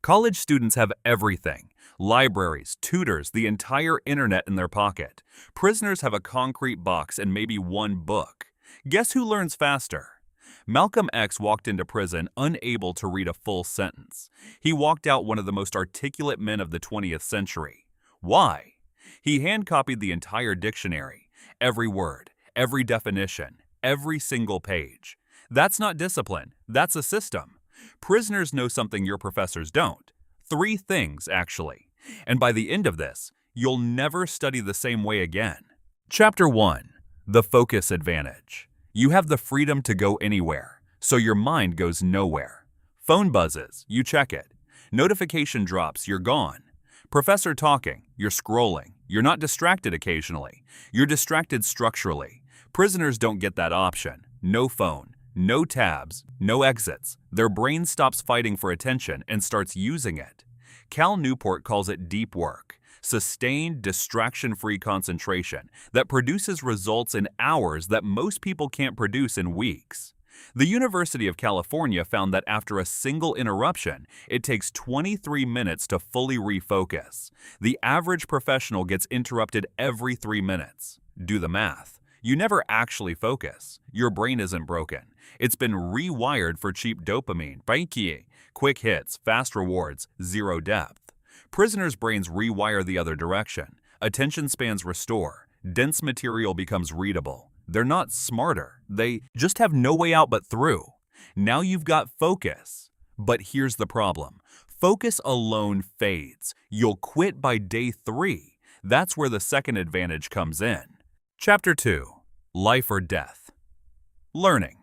College students have everything: libraries, tutors, the entire internet in their pocket. Prisoners have a concrete box and maybe one book. Guess who learns faster? Malcolm X walked into prison unable to read a full sentence. He walked out one of the most articulate men of the 20th century. Why? He hand-copied the entire dictionary, every word, every definition, every single page. That's not discipline, that's a system. Prisoners know something your professors don't. 3 things, actually. And by the end of this, you'll never study the same way again. Chapter 1. The Focus Advantage. You have the freedom to go anywhere, so your mind goes nowhere. Phone buzzes, you check it. Notification drops, you're gone. Professor talking, you're scrolling. You're not distracted occasionally. You're distracted structurally. Prisoners don't get that option. No phone, no tabs, no exits. Their brain stops fighting for attention and starts using it. Cal Newport calls it deep work, sustained, distraction-free concentration that produces results in hours that most people can't produce in weeks. The University of California found that after a single interruption, it takes 23 minutes to fully refocus. The average professional gets interrupted every 3 minutes. Do the math. You never actually focus. Your brain isn't broken. It's been rewired for cheap dopamine, quick hits, fast rewards, zero depth. Prisoners' brains rewire the other direction. Attention spans restore. Dense material becomes readable. They're not smarter. They just have no way out but through. Now you've got focus. But here's the problem. Focus alone fades. You'll quit by day 3. That's where the second advantage comes in. Chapter 2. Life or Death. Learning.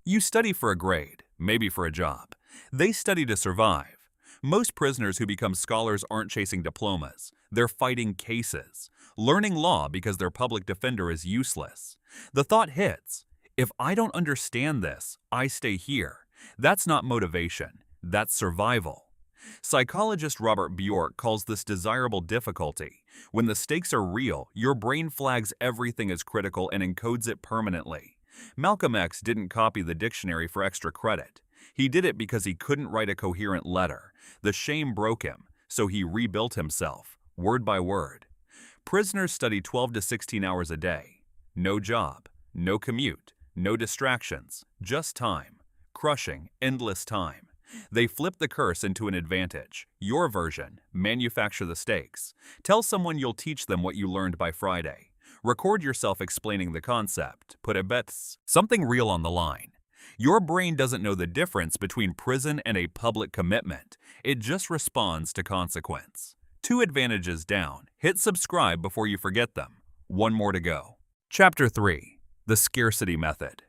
You study for a grade, maybe for a job. They study to survive. Most prisoners who become scholars aren't chasing diplomas. They're fighting cases. Learning law because their public defender is useless. The thought hits, if I don't understand this, I stay here. That's not motivation. That's survival. Psychologist Robert Bjork calls this desirable difficulty. When the stakes are real, your brain flags everything as critical and encodes it permanently. Malcolm X didn't copy the dictionary for extra credit. He did it because he couldn't write a coherent letter. The shame broke him, so he rebuilt himself, word by word. Prisoners study 12 to 16 hours a day. No job, no commute, no distractions, just time. Crushing, endless time. They flip the curse into an advantage. Your version, manufacture the stakes. Tell someone you'll teach them what you learned by Friday. Record yourself explaining the concept. Put a bet something real on the line. Your brain doesn't know the difference between prison and a public commitment. It just responds to consequence. 2 advantages down. Hit subscribe before you forget them. 1 more to go. Chapter 3. The Scarcity Method.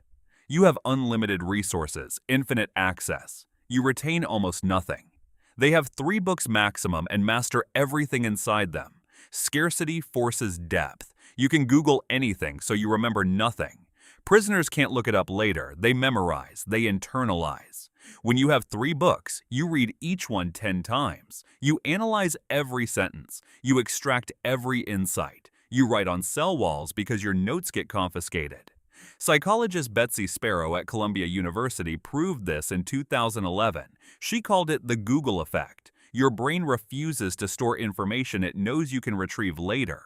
You have unlimited resources, infinite access. You retain almost nothing. They have 3 books maximum and master everything inside them. Scarcity forces depth. You can Google anything, so you remember nothing. Prisoners can't look it up later. They memorize. They internalize. When you have 3 books, you read each one 10 times. You analyze every sentence. You extract every insight. You write on cell walls because your notes get confiscated. Psychologist Betsy Sparrow at Columbia University proved this in 2011. She called it the Google effect. Your brain refuses to store information it knows you can retrieve later.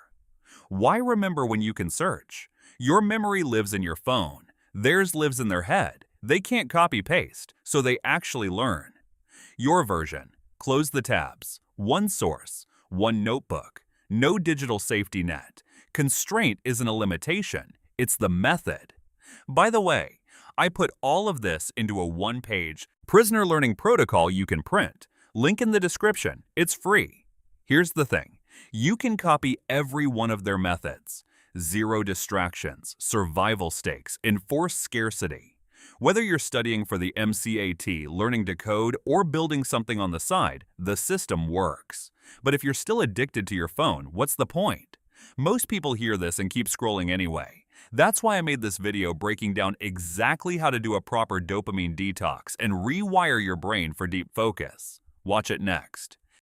Why remember when you can search? Your memory lives in your phone. Theirs lives in their head. They can't copy-paste, so they actually learn. Your version. Close the tabs. 1 source. 1 notebook. No digital safety net. Constraint isn't a limitation. It's the method. By the way, I put all of this into a 1-page prisoner learning protocol you can print. Link in the description. It's free. Here's the thing. You can copy every one of their methods. 0 distractions, survival stakes, enforced scarcity. Whether you're studying for the MCAT, learning to code, or building something on the side, the system works. But if you're still addicted to your phone, what's the point? Most people hear this and keep scrolling anyway. That's why I made this video breaking down exactly how to do a proper dopamine detox and rewire your brain for deep focus. Watch it next.